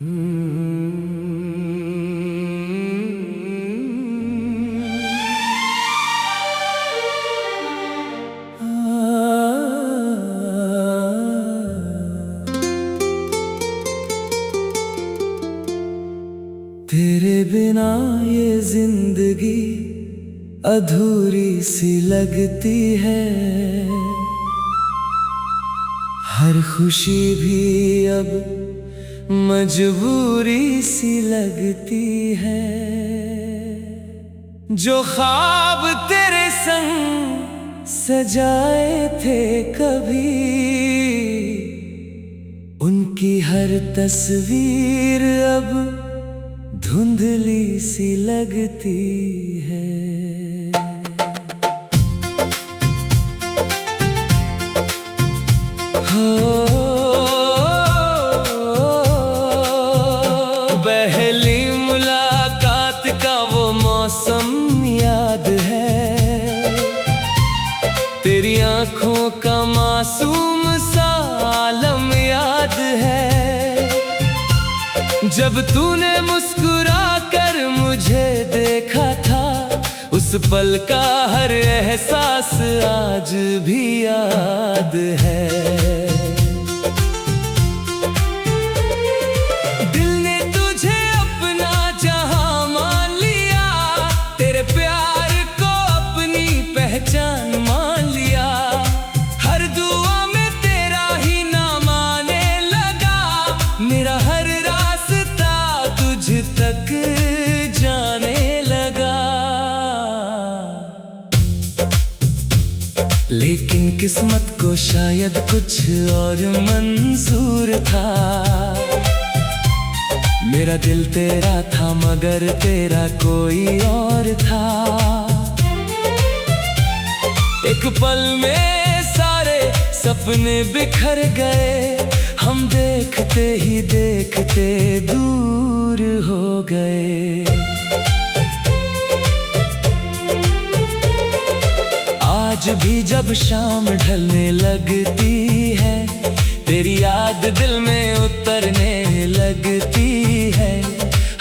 तेरे बिना ये जिंदगी अधूरी सी लगती है। हर खुशी भी अब मजबूरी सी लगती है। जो ख्वाब तेरे संग सजाए थे कभी, उनकी हर तस्वीर अब धुंधली सी लगती है। पहली मुलाकात का वो मौसम याद है। तेरी आंखों का मासूम सा आलम याद है। जब तूने मुस्कुरा कर मुझे देखा था, उस पल का हर एहसास आज भी याद है। पहचान मान लिया, हर दुआ में तेरा ही नाम आने लगा। मेरा हर रास्ता तुझ तक जाने लगा। लेकिन किस्मत को शायद कुछ और मंजूर था। मेरा दिल तेरा था मगर तेरा कोई और था। एक पल में सारे सपने बिखर गए, हम देखते ही देखते दूर हो गए। आज भी जब शाम ढलने लगती है, तेरी याद दिल में उतरने लगती है।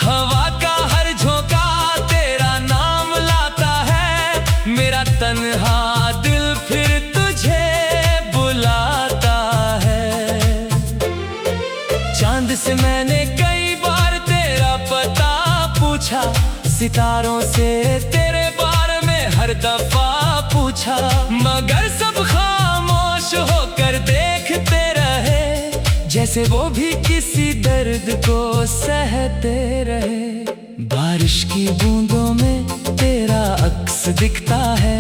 हवा का हर झोंका तेरा नाम लाता है। मेरा तन्हा फिर तुझे बुलाता है। चांद से मैंने कई बार तेरा पता पूछा, सितारों से तेरे बारे में हर दफा पूछा, मगर सब खामोश होकर देखते रहे, जैसे वो भी किसी दर्द को सहते रहे। बारिश की बूंदों में तेरा अक्स दिखता है,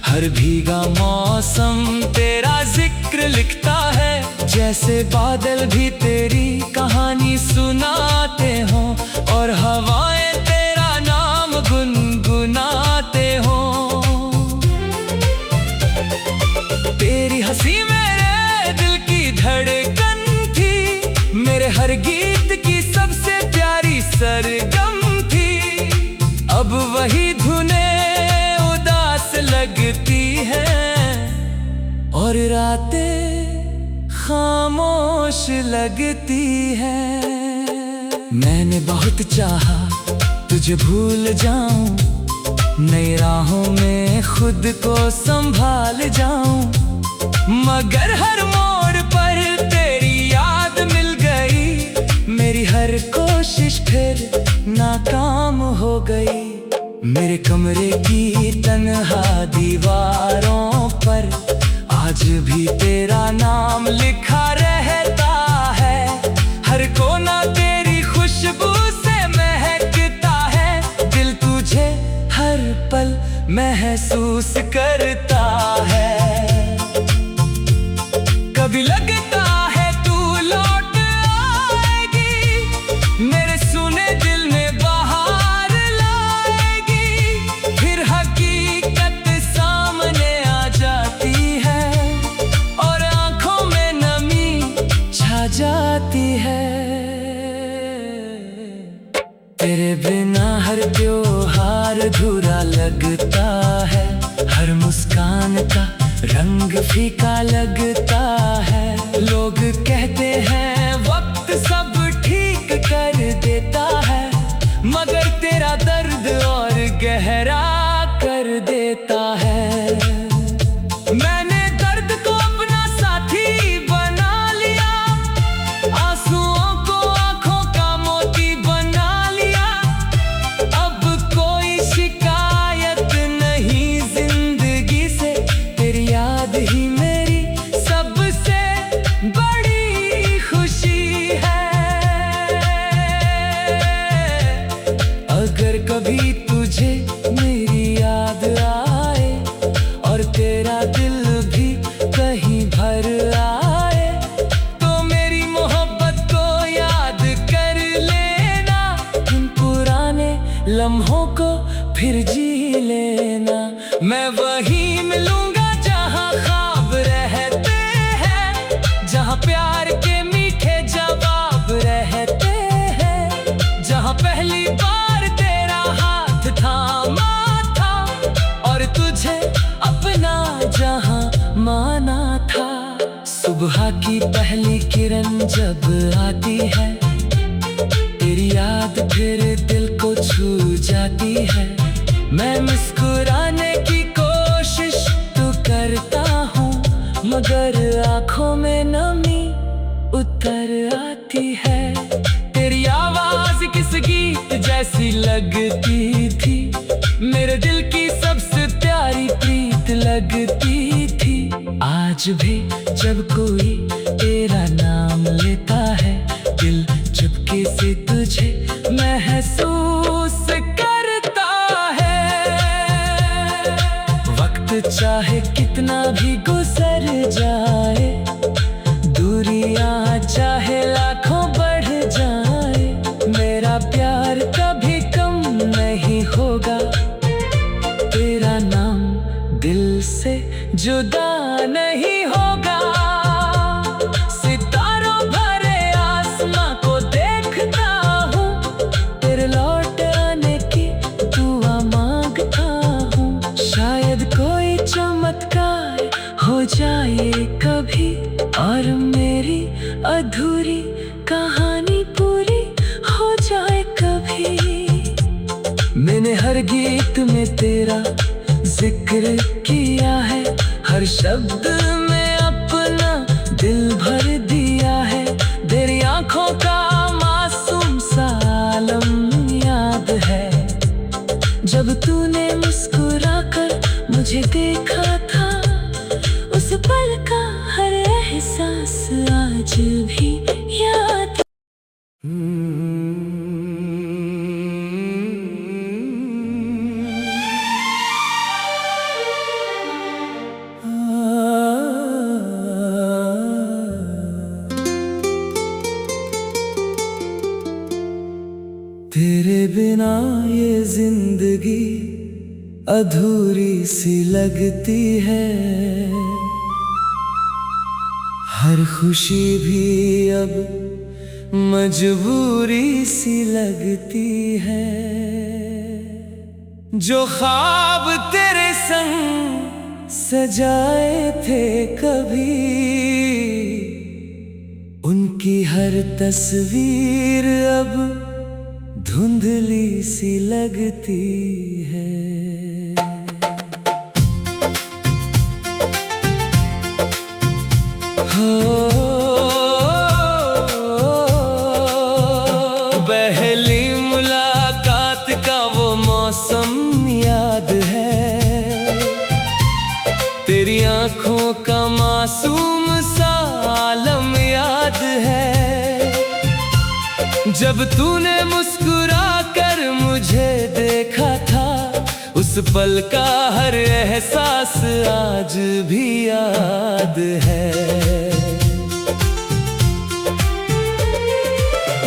हर भीगा मौसम तेरा जिक्र लिखता है। जैसे बादल भी तेरी कहानी सुनाते हों और हवाएं तेरा नाम गुनगुनाते हों। तेरी हंसी मेरे दिल की धड़कन थी, मेरे हर गीत की सबसे प्यारी सरगम थी। अब वही धुनें लगती है और रातें खामोश लगती है। मैंने बहुत चाहा तुझे भूल जाऊं, नई राहों में खुद को संभाल जाऊं, मगर हर मोड़ पर तेरी याद मिल गई। मेरी हर कोशिश फिर नाकाम हो गई। मेरे कमरे की तन्हा दीवारों पर आज भी तेरा नाम लिखा रहता है। हर कोना तेरी खुशबू से महकता है। दिल तुझे हर पल महसूस करता है। कभी लगता है तू लौट आएगी, मेरे सुने दिल में जाती है। तेरे बिना हर त्योहार अधूरा लगता है। हर मुस्कान का रंग फीका लगता है। लोग कहते हैं वक्त सब ठीक कर कभी तुझे मेरी याद आए और तेरा दिल भी कहीं भर आए, तो मेरी मोहब्बत को याद कर लेना, उन पुराने लम्हों को फिर जी लेना। मैं वहीं मिलूंगा जहाँ ख्वाब रहते हैं, जहाँ प्यार के मीठे जवाब रहते हैं, जहाँ पहली बार तेरा हाथ थामा था और तुझे अपना जहाँ माना था। सुबह की पहली किरण जब आती है, तेरी याद फिर दिल को छू जाती है। मैं मुस्कुराने की कोशिश तो करता हूँ, मगर आँखों में नमी उतर आती है। तेरी आवाज़ किस गीत जैसी लगती थी, मेरे दिल की सबसे प्यारी प्रीत लगती थी। आज भी जब कोई तेरा नाम लेता है, दिल चुपके से तुझे महसूस करता है। वक्त चाहे कितना भी गुजर जाए, दूरियां चाहे लाखों बढ़ जाए, मेरा प्यार कभी कम नहीं होगा। तेरा नाम दिल से जुदा नहीं होगा। सितारों भरे आसमां को देखता हूँ, तेरे लौट आने की दुआ मांगता हूँ। शायद कोई चमत्कार हो जाए कभी और मेरी अधूरी कहानी पूरी हो जाए कभी। मैंने हर गीत में तेरा जिक्र किया है, हर शब्द में अपना दिल भर दिया है। तेरी आंखों का मासूम सा आलम याद है, जब तूने मुस्कुराकर मुझे देखा था। उस पल का हर एहसास आज भी याद। तेरे बिना ये जिंदगी अधूरी सी लगती है, हर खुशी भी अब मजबूरी सी लगती है। जो ख्वाब तेरे संग सजाए थे कभी, उनकी हर तस्वीर अब धुंधली सी लगती है। पहली मुलाकात का वो मौसम याद है, तेरी आंखों का मासूम सा आलम याद है। जब तूने मुस्कुरा कर मुझे देखा था, उस पल का हर एहसास आज भी याद है।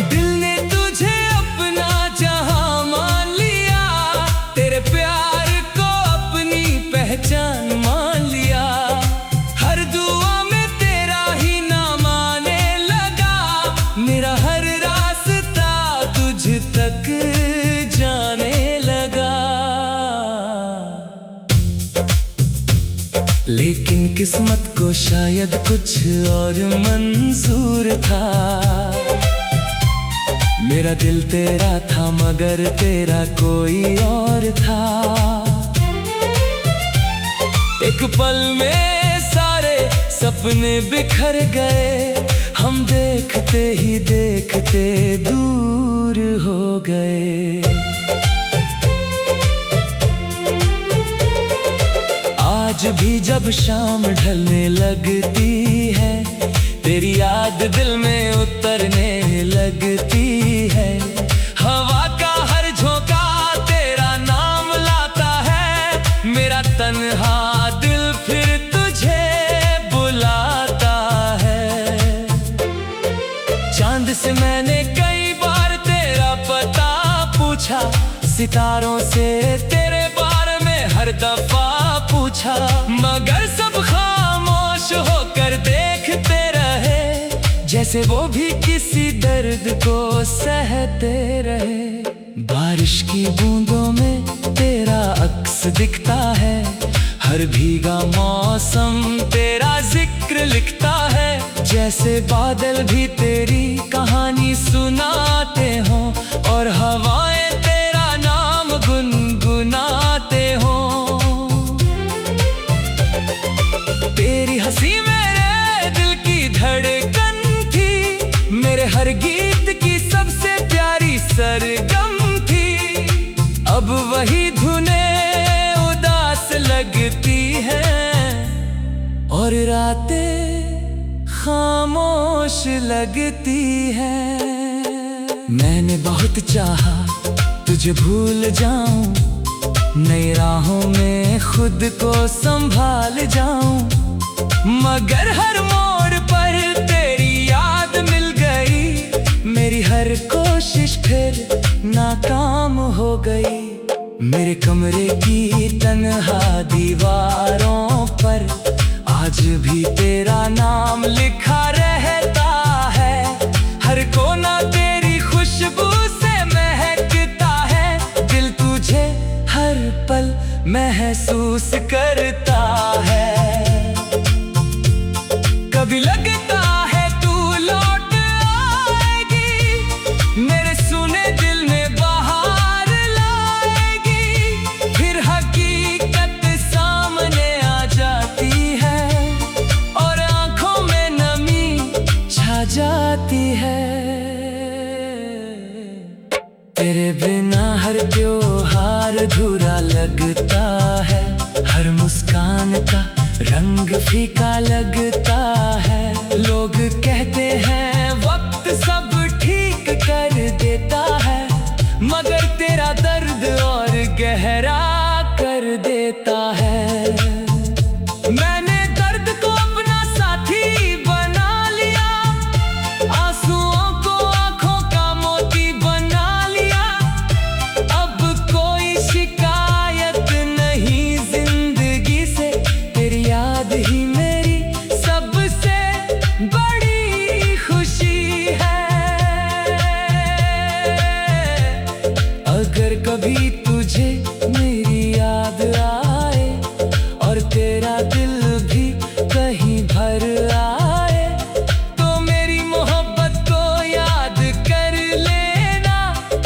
दिल ने तुझे अपना जहां मान लिया, तेरे प्यार को अपनी पहचान मान लिया। हर दुआ में तेरा ही नाम आने लगा, मेरा हर रास्ता तुझ तक जाने लगा। लेकिन किस्मत को शायद कुछ और मंजूर था। मेरा दिल तेरा था मगर तेरा कोई और था। एक पल में सारे सपने बिखर गए, हम देखते ही देखते दूर हो गए। आज भी जब शाम ढलने लगती है, तेरी याद दिल में उतरने लगती है। हवा का हर झोंका तेरा सोचा, सितारों से तेरे बारे में हर दफा पूछा, मगर सब खामोश होकर देखते रहे, जैसे वो भी किसी दर्द को सहते रहे। बारिश की बूंदों में तेरा अक्स दिखता है, हर भीगा मौसम तेरा जिक्र लिखता है, जैसे बादल भी तेरी कहानी सुनाते हो और हवाएं तेरा नाम गुनगुनाते हो। तेरी हंसी मेरे दिल की धड़कन थी, मेरे हर गीत की सबसे प्यारी सरगम थी। अब वही धुनें उदास लगती हैं और रातें खामोश लगती हैं। मैंने बहुत चाहा तुझे भूल जाऊं, नई राहों में खुद को संभाल जाऊं, मगर हर मोड़ पर तेरी याद मिल गई, मेरी हर कोशिश फिर नाकाम हो गई। मेरे कमरे की तन्हा दीवारों पर आज भी तेरा नाम लिखा रहता है, हर कोना तेरी खुशबू से महकता है, दिल तुझे हर पल महसूस करता है। कभी लगता है तू लौट आएगी, मेरे सुने दिल में बहार लाएगी, फिर हकीकत सामने आ जाती है और आंखों में नमी छा जाती है। तेरे बिना हर त्योहार अधूरा लगता है, हर मुस्कान का रंग फीका लगता है। लोग कहते हैं वक्त सब ठीक कर देता है, मगर तेरा दर्द और गहरा कर देता है। मैंने दर्द को अपना साथी बना लिया, आंसुओं को आंखों का मोती बना लिया, अब कोई शिकायत नहीं जिंदगी से, तेरी याद ही मेरी सबसे बड़ी खुशी है। अगर कभी तुझे मेरी याद आए और तेरा दिल भी कहीं भर आए, तो मेरी मोहब्बत को याद कर लेना,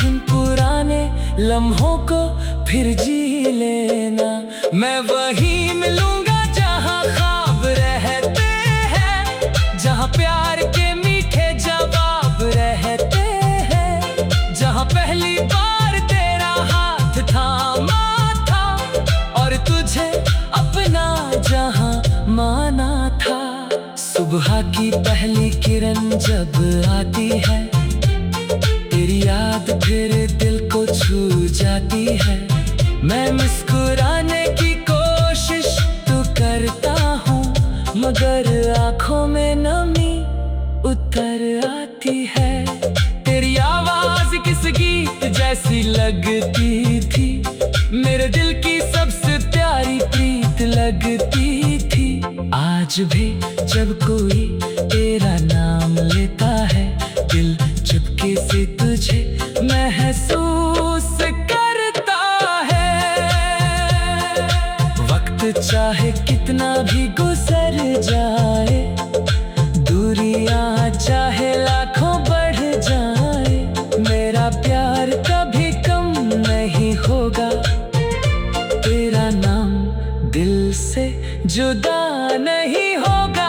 उन पुराने लम्हों को फिर जी लेना। मैं वहीं मिलूंगा जहां ख्वाब रहते हैं, जहां प्यार के मीठे जवाब रहते हैं, जहां पहली बार तेरा हाथ थामा था और तुझे अपना जहां माना था। सुबह की पहली किरण जब आती है, तेरी याद फिर दिल को छू जाती है। मैं मुस्कुराने की कोशिश तो करता हूँ, मगर आंखों में नमी उतर आती है। तेरी आवाज किस गीत जैसी लगती थी, मेरे दिल की सबसे प्यारी प्रीत लगती थी। आज भी जब कोई तेरा नाम लेता है, दिल चुपके से तुझे महसूस करता है। वक्त चाहे कितना भी गुजर जाए, दूरियां चाहे लाखों बढ़ जाए, मेरा प्यार कभी कम नहीं होगा, तेरा नाम दिल से जुदा नहीं होगा।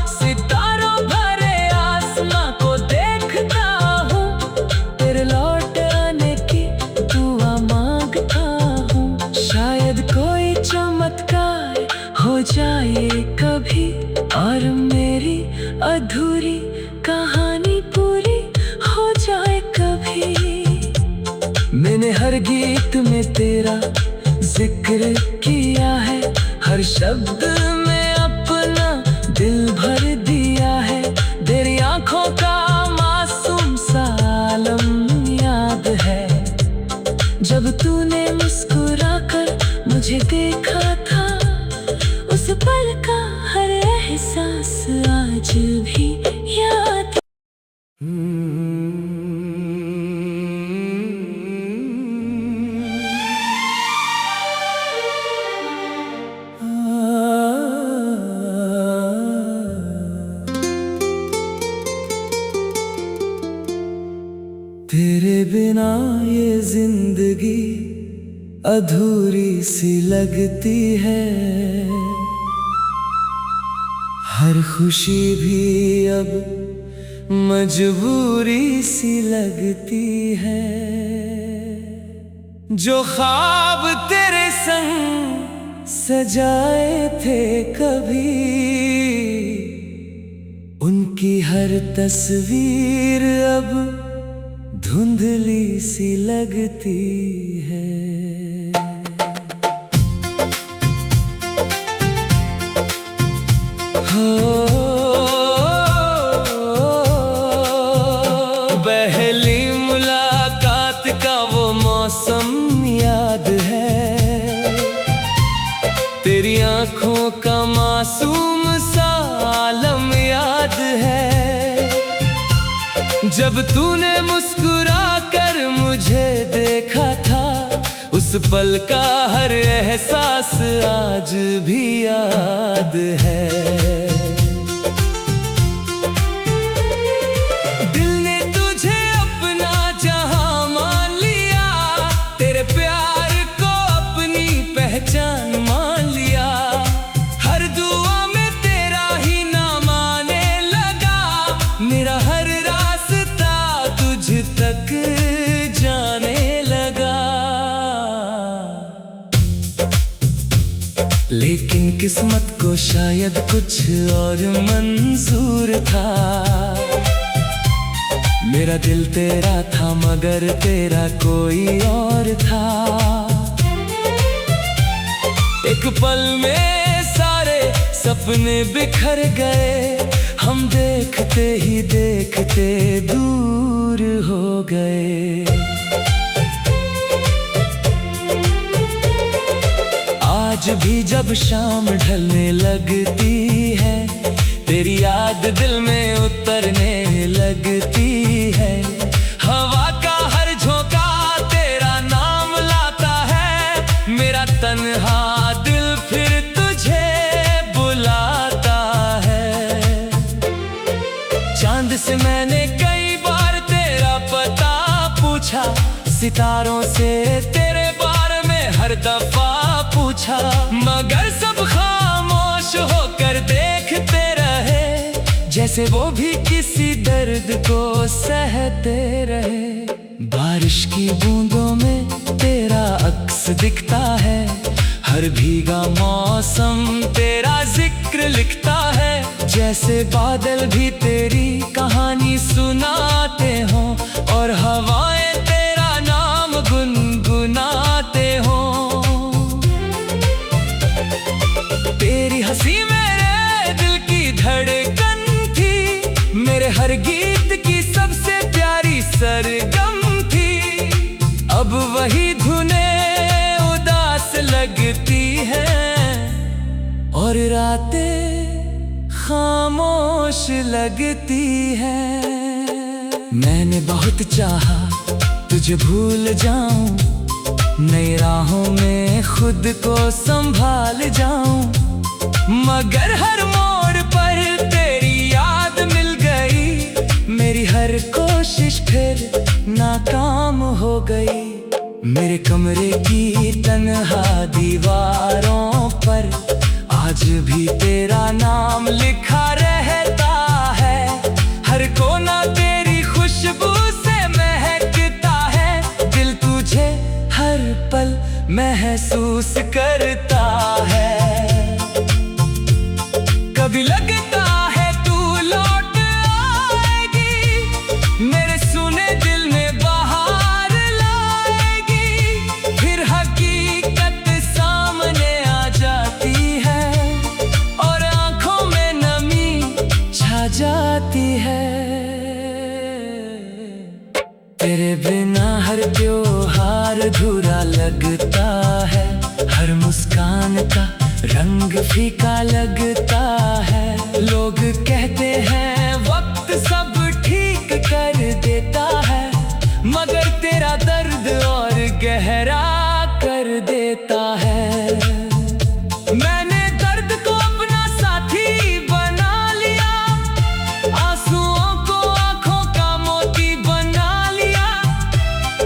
सितारों भरे आसमां को देखता हूँ, तेरे लौट आने की दुआ मांगता हूँ। शायद कोई चमत्कार हो जाए कभी और मेरी अधूरी कहानी पूरी हो जाए कभी। मैंने हर गीत में तेरा जिक्र किया है, हर शब्द में अपना दिल भर दिया है। तेरी आंखों का मासूम सा आलम याद है, जब तूने मुस्कुराकर मुझे देखा था, उस पल का हर एहसास आज भी याद। तेरे बिना ये जिंदगी अधूरी सी लगती है, हर खुशी भी अब मजबूरी सी लगती है। जो ख्वाब तेरे संग सजाए थे कभी, उनकी हर तस्वीर अब धुंधली सी लगती है। पहली मुलाकात का वो मौसम याद है, तेरी आंखों का मासूम सा आलम याद है। जब तूने मुस्कुरा कर मुझे देखा था, उस पल का हर एहसास आज भी याद है। दिल ने तुझे अपना जहां मान लिया, तेरे प्यार को अपनी पहचान मान लिया। हर दुआ में तेरा ही नाम आने लगा, मेरा हर रास्ता तुझ तक जाने लगा। लेकिन किस्मत को शायद कुछ और मंजूर था, मेरा दिल तेरा था मगर तेरा कोई और था। एक पल में सारे सपने बिखर गए, हम देखते ही देखते दूर हो गए। आज भी जब शाम ढलने लगती है, तेरी याद दिल में उतरने लगती है। हवा का हर झोंका तेरा नाम लाता है, मेरा तन्हा दिल फिर तुझे बुलाता है। चांद से मैंने कई बार तेरा पता पूछा, सितारों से तेरे बारे में हर दफा पूछा, मगर सब खामोश होकर देखते रहे, जैसे वो भी किसी दर्द को सहते रहे। बारिश की बूंदों में तेरा अक्स दिखता है, हर भीगा मौसम तेरा जिक्र लिखता है। जैसे बादल भी तेरी कहानी सुनाते हों, और हवाएं तेरा नाम गुनगुनाते हों। तेरी हंसी मेरे दिल की धड़कन थी, मेरे हर गीत की सबसे प्यारी सरगम थी। अब वही धुनें उदास लगती हैं, और रातें खामोश लगती हैं। मैंने बहुत चाहा तुझे भूल जाऊं, नई राहों में खुद को संभाल जाऊं, मगर हर मोड़ पर तेरी याद मिल गई। मेरी हर कोशिश फिर नाकाम हो गई। मेरे कमरे की तन्हा दीवारों पर आज भी तेरा नाम लिखा रहता है। हर कोना तेरी खुशबू से महकता है, दिल तुझे हर पल महसूस करता है। कभी लगता है तू लौट आएगी, मेरे सुने दिल में बहार लाएगी। फिर हकीकत सामने आ जाती है, और आंखों में नमी तेरे बिना हर त्योहार अधूरा लगता है, हर मुस्कान का रंग फीका लगता है। लोग कहते हैं वक्त सब ठीक कर देता है, मगर तेरा दर्द और गहरा कर देता है। मैंने दर्द को अपना साथी बना लिया, आंसुओं को आंखों का मोती बना लिया।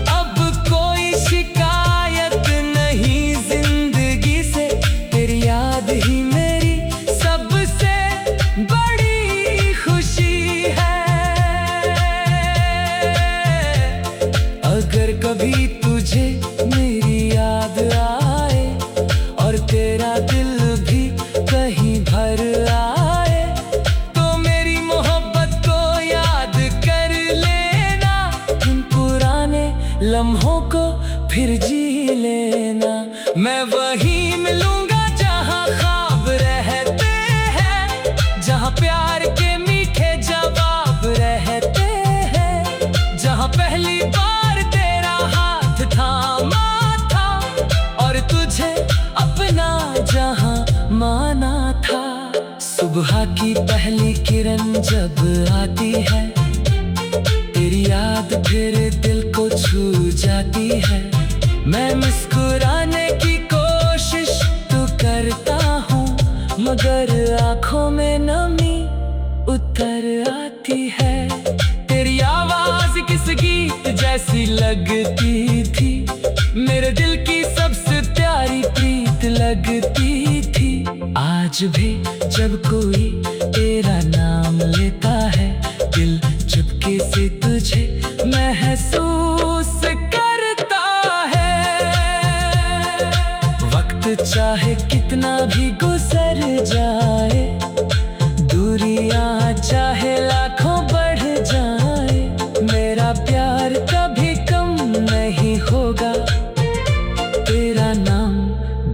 अब कोई शिकायत नहीं जिंदगी से, तेरी याद ही मेरी सबसे बड़ी खुशी है। अगर कभी तुझे मेरी याद आए और तेरा दिल भी कहीं भर आए, तो मेरी मोहब्बत को याद कर लेना, उन पुराने लम्हों को फिर जी लेना। मैं वहीं मिलूंगा जहां ख्वाब रहते हैं, जहां प्यार के मीठे जवाब रहते हैं, जहां पहली बार तेरा हाथ थामा था और तुझे अपना जहां माना था। सुबह की पहली किरण जब आती है, तेरी याद फिर दिल को छू जाती है। मैं मुस्कुराने की कोशिश तो करता हूँ, मगर आँखों में नमी उतर आती है। तेरी आवाज किस गीत जैसी लगती थी, मेरे दिल की सबसे प्यारी प्रीत लगती थी। आज भी जब कोई तेरा नाम लेता है, दिल चुपके से तुझे महसूस करता है। वक्त चाहे कितना भी गुजर जाए, दूरियां चाहे लाखों बढ़ जाए, मेरा प्यार कभी कम नहीं होगा। तेरा नाम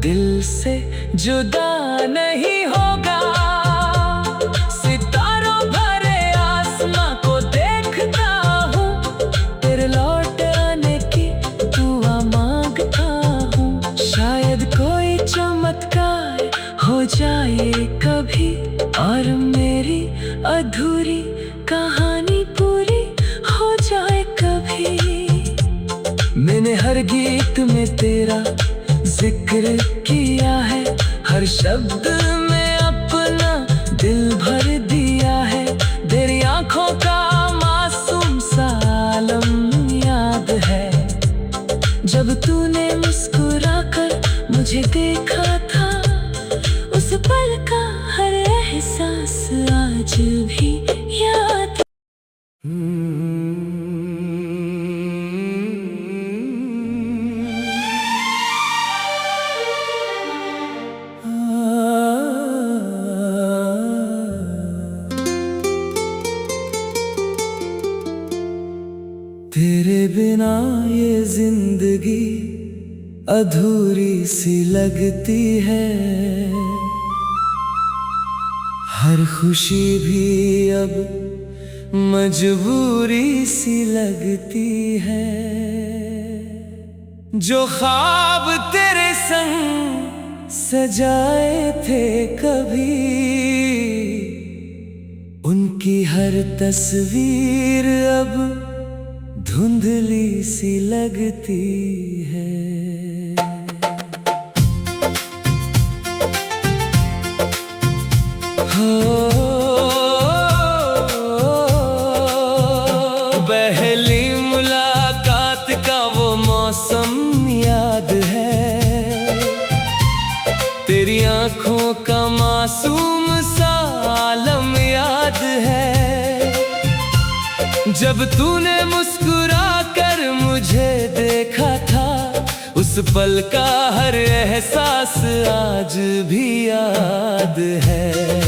दिल से जुदा नहीं होगा। सितारों भरे आसमां को देखता हूँ, तेरे लौट आने की दुआ मांगता हूँ। शायद कोई चमत्कार हो जाए कभी और मेरी अधूरी कहानी पूरी हो जाए कभी। मैंने हर गीत में तेरा जिक्र किया है, हर शब्द में अपना दिल भर दिया है। तेरी आंखों का मासूम सा आलम याद है, जब तूने मुस्कुरा कर मुझे देखा था। उस पल का हर एहसास आज भी याद। तेरे बिना ये जिंदगी अधूरी सी लगती है, हर खुशी भी अब मजबूरी सी लगती है। जो ख्वाब तेरे संग सजाए थे कभी, उनकी हर तस्वीर अब धुंधली सी लगती है। पहली मुलाकात का वो मौसम याद है, तेरी आंखों का मासूम सा आलम याद है। जब तूने मुस्कुरा कर मुझे देखा था, उस पल का हर एहसास आज भी याद है।